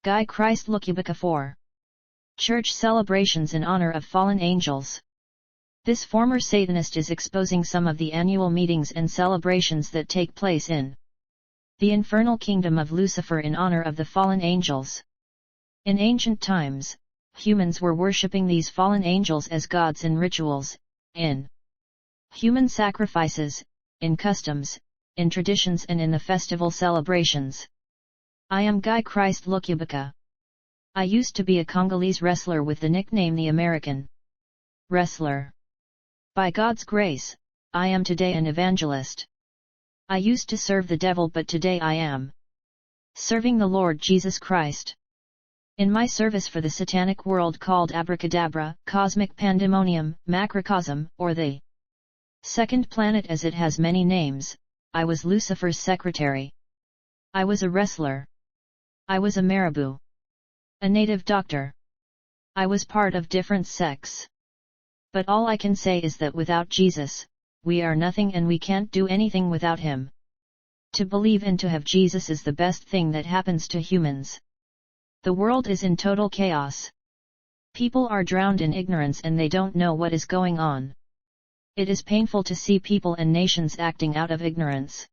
Guy Christ LUKUBIKA 4. Church celebrations in honor of fallen angels. This former Satanist is exposing some of the annual meetings and celebrations that take place in the infernal kingdom of Lucifer in honor of the fallen angels. In ancient times, humans were worshipping these fallen angels as gods in rituals, in human sacrifices, in customs, in traditions and in the festival celebrations. I am Guy Christ LUKUBIKA. I used to be a Congolese wrestler with the nickname the American Wrestler. By God's grace, I am today an evangelist. I used to serve the devil, but today I am serving the Lord Jesus Christ. In my service for the satanic world called abracadabra, cosmic pandemonium, macrocosm, or the second planet as it has many names, I was Lucifer's secretary. I was a wrestler. I was a marabou. A native doctor. I was part of different sects. But all I can say is that without Jesus, we are nothing and we can't do anything without Him. To believe and to have Jesus is the best thing that happens to humans. The world is in total chaos. People are drowned in ignorance and they don't know what is going on. It is painful to see people and nations acting out of ignorance.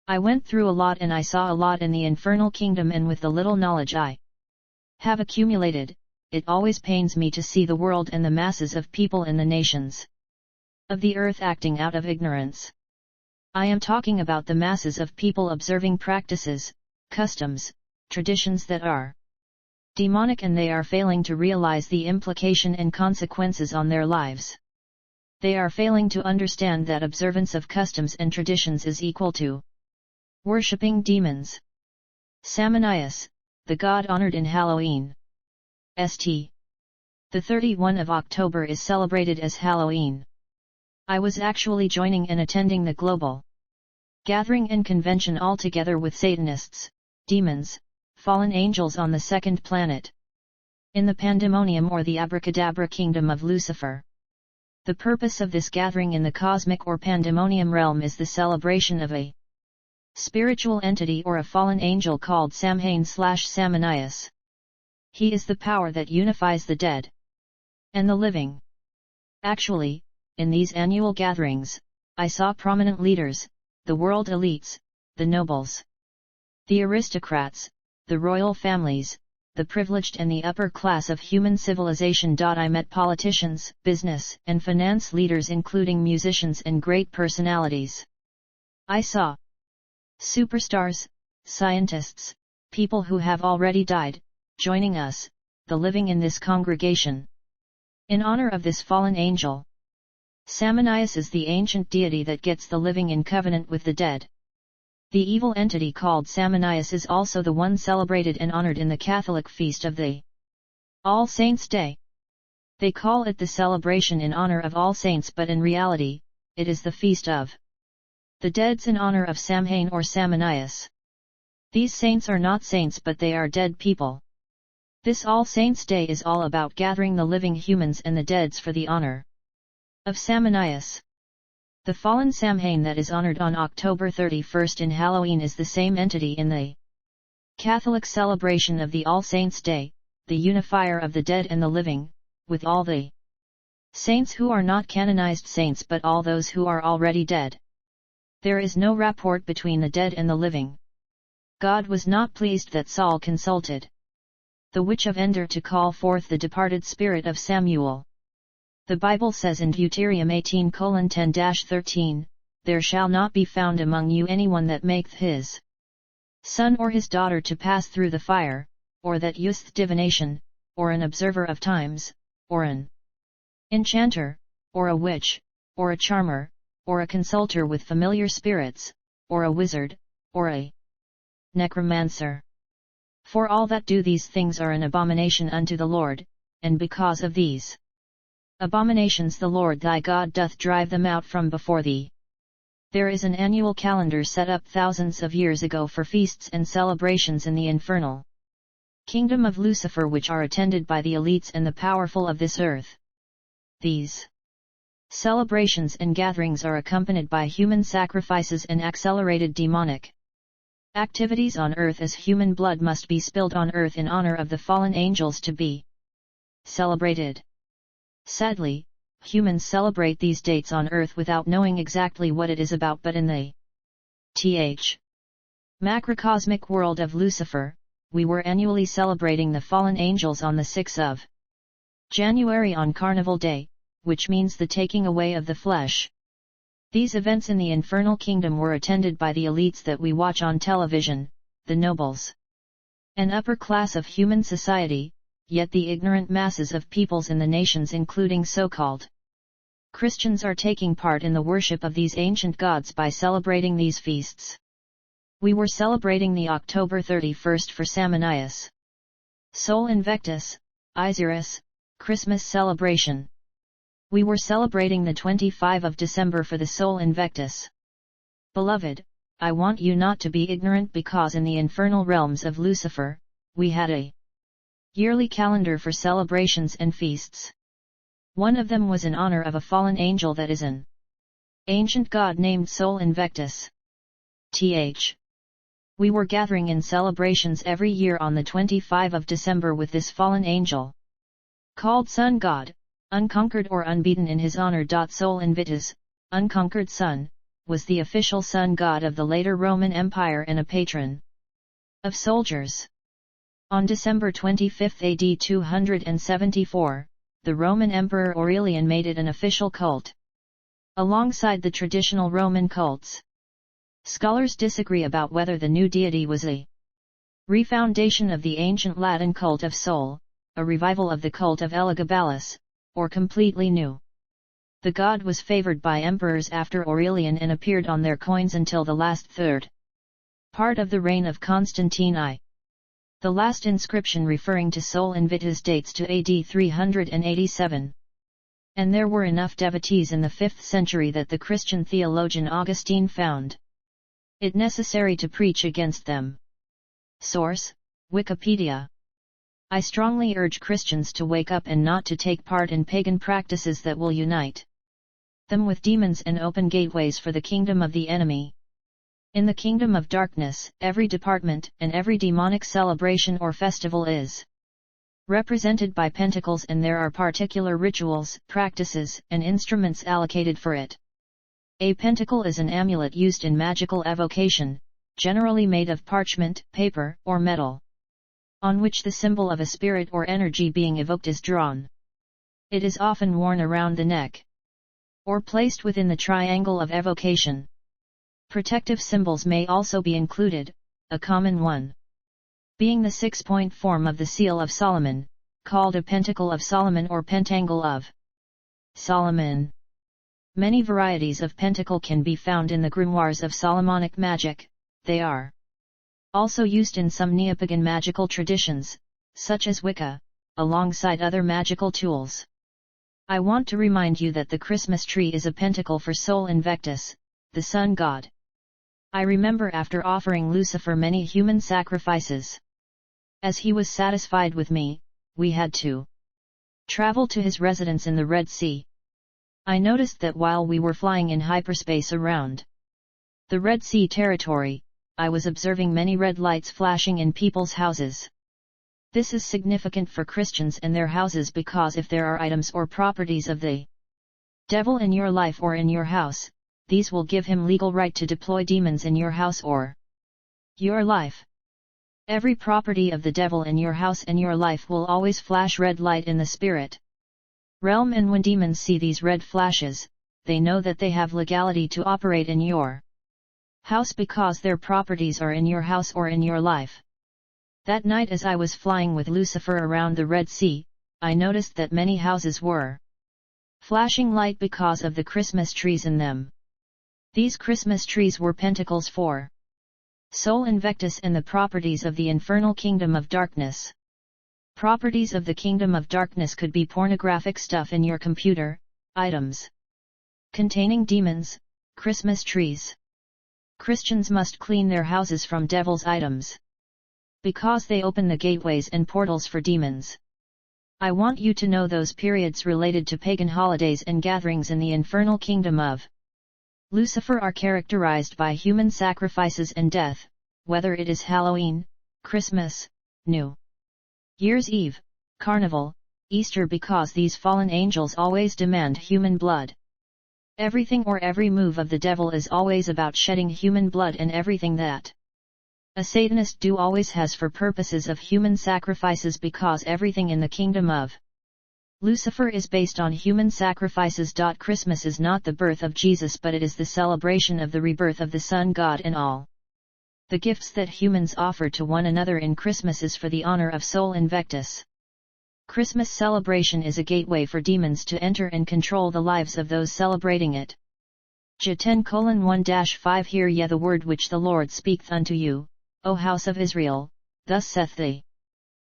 I went through a lot and I saw a lot in the infernal kingdom, and with the little knowledge I have accumulated, it always pains me to see the world and the masses of people and the nations of the earth acting out of ignorance. I am talking about the masses of people observing practices, customs, traditions that are demonic, and they are failing to realize the implication and consequences on their lives. They are failing to understand that observance of customs and traditions is equal to worshipping demons. Samanias, the god honored in Halloween. St. The 31 of October is celebrated as Halloween. I was actually joining and attending the global gathering and convention all together with Satanists, demons, fallen angels on the second planet, in the pandemonium or the abracadabra kingdom of Lucifer. The purpose of this gathering in the cosmic or pandemonium realm is the celebration of a spiritual entity or a fallen angel called Samhain/Samanias. He is the power that unifies the dead and the living. Actually, in these annual gatherings, I saw prominent leaders, the world elites, the nobles, the aristocrats, the royal families, the privileged and the upper class of human civilization. I met politicians, business and finance leaders, including musicians and great personalities. I saw superstars, scientists, people who have already died, joining us, the living, in this congregation. In honor of this fallen angel, Samanias is the ancient deity that gets the living in covenant with the dead. The evil entity called Samanias is also the one celebrated and honored in the Catholic feast of the All Saints' Day. They call it the celebration in honor of all saints, but in reality, it is the feast of the deads in honor of Samhain or Samanias. These saints are not saints, but they are dead people. This All Saints' Day is all about gathering the living humans and the deads for the honor of Samanias. The fallen Samhain that is honored on October 31st in Halloween is the same entity in the Catholic celebration of the All Saints' Day, the unifier of the dead and the living, with all the saints who are not canonized saints but all those who are already dead. There is no rapport between the dead and the living. God was not pleased that Saul consulted the witch of Endor to call forth the departed spirit of Samuel. The Bible says in Deuteronomy 18:10-13, "There shall not be found among you anyone that maketh his son or his daughter to pass through the fire, or that useth divination, or an observer of times, or an enchanter, or a witch, or a charmer, or a consulter with familiar spirits, or a wizard, or a necromancer. For all that do these things are an abomination unto the Lord, and because of these abominations the Lord thy God doth drive them out from before thee." There is an annual calendar set up thousands of years ago for feasts and celebrations in the infernal kingdom of Lucifer, which are attended by the elites and the powerful of this earth. These celebrations and gatherings are accompanied by human sacrifices and accelerated demonic Activities on earth as human blood must be spilled on earth in honor of the fallen angels to be celebrated. Sadly, humans celebrate these dates on earth without knowing exactly what it is about, but in the macrocosmic world of Lucifer, we were annually celebrating the fallen angels on the 6th of January on Carnival Day, which means the taking away of the flesh. These events in the infernal kingdom were attended by the elites that we watch on television, the nobles, an upper class of human society, yet the ignorant masses of peoples in the nations, including so-called Christians, are taking part in the worship of these ancient gods by celebrating these feasts. We were celebrating the October 31st for Samanias, Sol Invictus, Isiris, Christmas celebration. We were celebrating the 25th of December for the Sol Invictus. Beloved, I want you not to be ignorant, because in the infernal realms of Lucifer, we had a yearly calendar for celebrations and feasts. One of them was in honor of a fallen angel that is an ancient god named Sol Invictus. We were gathering in celebrations every year on the 25th of December with this fallen angel, called Sun God, unconquered or unbeaten in his honor. Sol Invictus, unconquered sun, was the official sun god of the later Roman Empire and a patron of soldiers. On December 25 AD 274, the Roman Emperor Aurelian made it an official cult, alongside the traditional Roman cults. Scholars disagree about whether the new deity was a refoundation of the ancient Latin cult of Sol, a revival of the cult of Elagabalus, or completely new. The god was favored by emperors after Aurelian and appeared on their coins until the last third part of the reign of Constantine I. The last inscription referring to Sol Invictus dates to AD 387. And there were enough devotees in the 5th century that the Christian theologian Augustine found it necessary to preach against them. Source: Wikipedia. I strongly urge Christians to wake up and not to take part in pagan practices that will unite them with demons and open gateways for the kingdom of the enemy. In the kingdom of darkness, every department and every demonic celebration or festival is represented by pentacles, and there are particular rituals, practices, and instruments allocated for it. A pentacle is an amulet used in magical evocation, generally made of parchment, paper, or metal, on which the symbol of a spirit or energy being evoked is drawn. It is often worn around the neck, or placed within the triangle of evocation. Protective symbols may also be included, a common one being the 6-point form of the Seal of Solomon, called a Pentacle of Solomon or Pentangle of Solomon. Many varieties of pentacle can be found in the grimoires of Solomonic magic. They are also used in some neopagan magical traditions, such as Wicca, alongside other magical tools. I want to remind you that the Christmas tree is a pentacle for Sol Invictus, the sun god. I remember after offering Lucifer many human sacrifices, as he was satisfied with me, we had to travel to his residence in the Red Sea. I noticed that while we were flying in hyperspace around the Red Sea territory, I was observing many red lights flashing in people's houses. This is significant for Christians and their houses, because if there are items or properties of the devil in your life or in your house, these will give him legal right to deploy demons in your house or your life. Every property of the devil in your house and your life will always flash red light in the spirit realm, and when demons see these red flashes, they know that they have legality to operate in your house because their properties are in your house or in your life. That night, as I was flying with Lucifer around the Red Sea, I noticed that many houses were flashing light because of the Christmas trees in them. These Christmas trees were pentacles for Sol Invictus and the properties of the infernal kingdom of darkness. Properties of the kingdom of darkness could be pornographic stuff in your computer, items containing demons, Christmas trees. Christians must clean their houses from devil's items, because they open the gateways and portals for demons. I want you to know those periods related to pagan holidays and gatherings in the infernal kingdom of Lucifer are characterized by human sacrifices and death, whether it is Halloween, Christmas, New Year's Eve, Carnival, Easter, because these fallen angels always demand human blood. Everything or every move of the devil is always about shedding human blood, and everything that a Satanist do always has for purposes of human sacrifices, because everything in the kingdom of Lucifer is based on human sacrifices. Christmas is not the birth of Jesus, but it is the celebration of the rebirth of the Son God, and all the gifts that humans offer to one another in Christmas is for the honor of Sol Invictus. Christmas celebration is a gateway for demons to enter and control the lives of those celebrating it. Ja 10:1-5 Hear ye the word which the Lord speaketh unto you, O house of Israel, thus saith the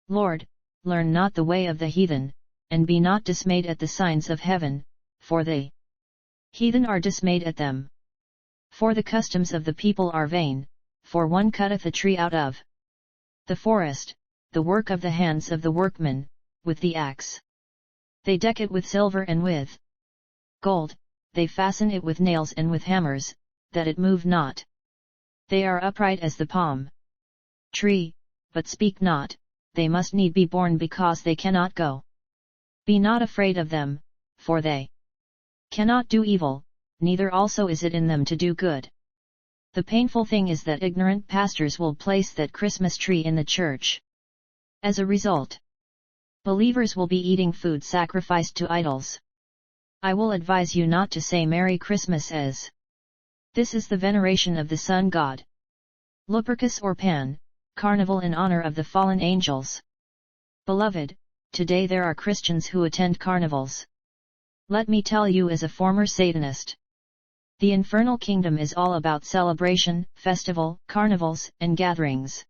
Lord, learn not the way of the heathen, and be not dismayed at the signs of heaven, for the heathen are dismayed at them. For the customs of the people are vain, for one cutteth a tree out of the forest, the work of the hands of the workman, with the axe. They deck it with silver and with gold, they fasten it with nails and with hammers, that it move not. They are upright as the palm tree, but speak not, they must need be born because they cannot go. Be not afraid of them, for they cannot do evil, neither also is it in them to do good. The painful thing is that ignorant pastors will place that Christmas tree in the church. As a result, believers will be eating food sacrificed to idols. I will advise you not to say Merry Christmas, as this is the veneration of the Sun God. Lupercus or Pan, Carnival in honor of the fallen angels. Beloved, today there are Christians who attend carnivals. Let me tell you as a former Satanist. The infernal kingdom is all about celebration, festival, carnivals, and gatherings.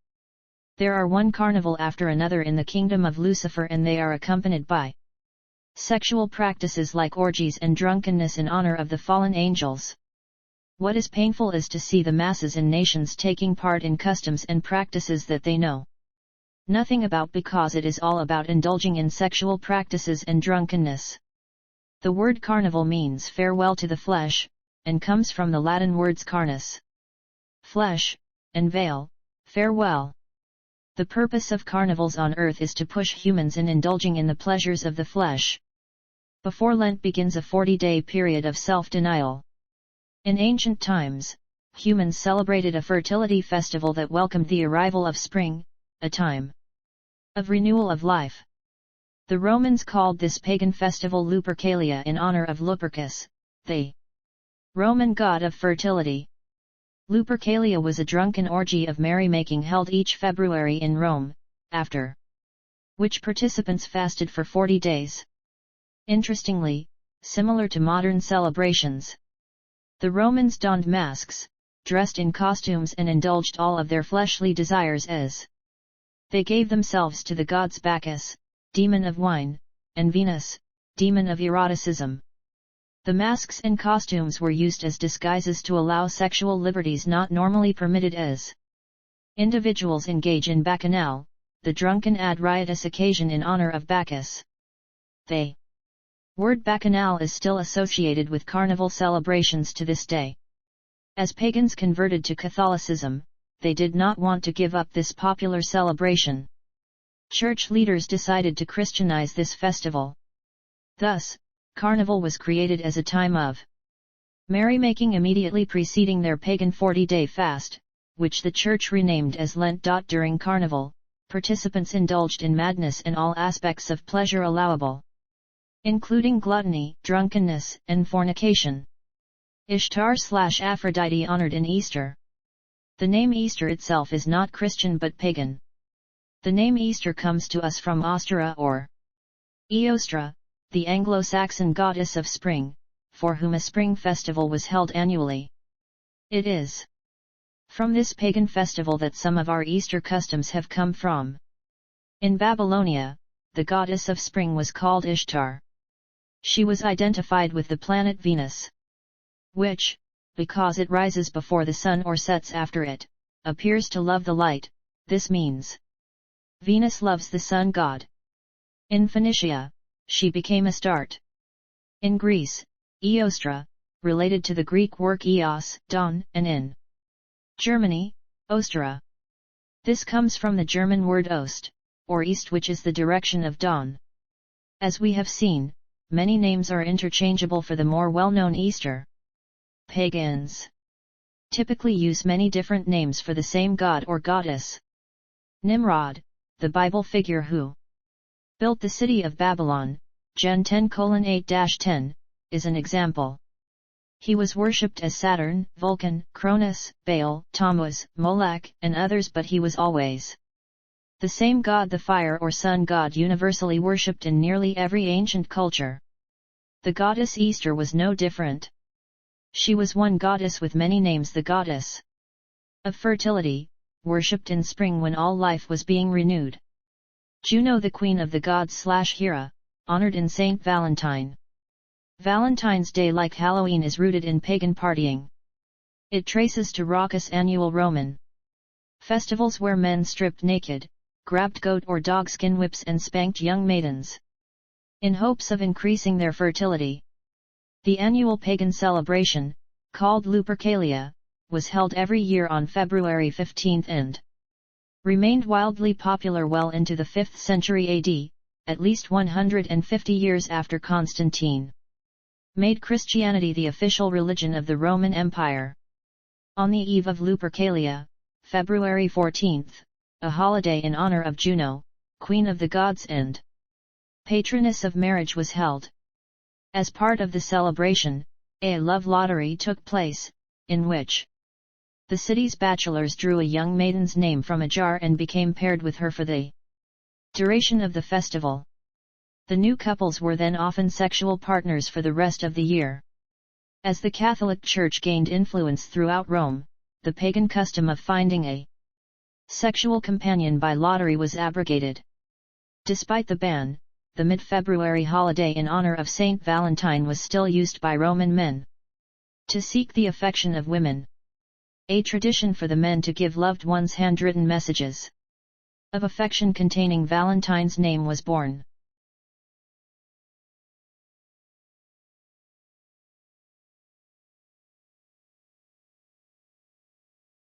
There are one carnival after another in the kingdom of Lucifer, and they are accompanied by sexual practices like orgies and drunkenness in honor of the fallen angels. What is painful is to see the masses and nations taking part in customs and practices that they know nothing about, because it is all about indulging in sexual practices and drunkenness. The word carnival means farewell to the flesh, and comes from the Latin words carnis, flesh, and veil, farewell. The purpose of carnivals on earth is to push humans in indulging in the pleasures of the flesh. Before Lent begins a 40-day period of self-denial. In ancient times, humans celebrated a fertility festival that welcomed the arrival of spring, a time of renewal of life. The Romans called this pagan festival Lupercalia in honor of Lupercus, the Roman god of fertility. Lupercalia was a drunken orgy of merrymaking held each February in Rome, after which participants fasted for 40 days. Interestingly, similar to modern celebrations, the Romans donned masks, dressed in costumes, and indulged all of their fleshly desires as they gave themselves to the gods Bacchus, demon of wine, and Venus, demon of eroticism. The masks and costumes were used as disguises to allow sexual liberties not normally permitted as individuals engage in bacchanal, the drunken and riotous occasion in honor of Bacchus. The word bacchanal is still associated with carnival celebrations to this day. As pagans converted to Catholicism, they did not want to give up this popular celebration. Church leaders decided to Christianize this festival. Thus, Carnival was created as a time of merrymaking immediately preceding their pagan 40-day fast, which the Church renamed as Lent. During Carnival, participants indulged in madness and all aspects of pleasure allowable, including gluttony, drunkenness, and fornication. Ishtar/Aphrodite honored in Easter. The name Easter itself is not Christian but pagan. The name Easter comes to us from Ostara or Eostra, the Anglo-Saxon goddess of spring, for whom a spring festival was held annually. It is from this pagan festival that some of our Easter customs have come from. In Babylonia, the goddess of spring was called Ishtar. She was identified with the planet Venus, which, because it rises before the sun or sets after it, appears to love the light. This means Venus loves the sun god. In Phoenicia, she became Astarte. In Greece, Eostra, related to the Greek work Eos, dawn, and in Germany, Ostara, This comes from the German word Ost, or east, which is the direction of dawn. As we have seen, many names are interchangeable for the more well-known Easter. Pagans typically use many different names for the same god or goddess. Nimrod, the Bible figure who built the city of Babylon, Gen 10:8-10, is an example. He was worshipped as Saturn, Vulcan, Cronus, Baal, Tammuz, Moloch, and others, but he was always the same god, the fire or sun god, universally worshipped in nearly every ancient culture. The goddess Easter was no different. She was one goddess with many names, the goddess of fertility, worshipped in spring when all life was being renewed. Juno, the queen of the gods/Hera, honored in Saint Valentine. Valentine's Day, like Halloween, is rooted in pagan partying. It traces to raucous annual Roman festivals where men stripped naked, grabbed goat or dog skin whips and spanked young maidens in hopes of increasing their fertility. The annual pagan celebration, called Lupercalia, was held every year on February 15 and remained wildly popular well into the 5th century AD, at least 150 years after Constantine made Christianity the official religion of the Roman Empire. On the eve of Lupercalia, February 14, a holiday in honor of Juno, queen of the gods and patroness of marriage, was held. As part of the celebration, a love lottery took place, in which the city's bachelors drew a young maiden's name from a jar and became paired with her for the duration of the festival. The new couples were then often sexual partners for the rest of the year. As the Catholic Church gained influence throughout Rome, the pagan custom of finding a sexual companion by lottery was abrogated. Despite the ban, the mid-February holiday in honor of Saint Valentine was still used by Roman men to seek the affection of women. A tradition for the men to give loved ones handwritten messages of affection containing Valentine's name was born.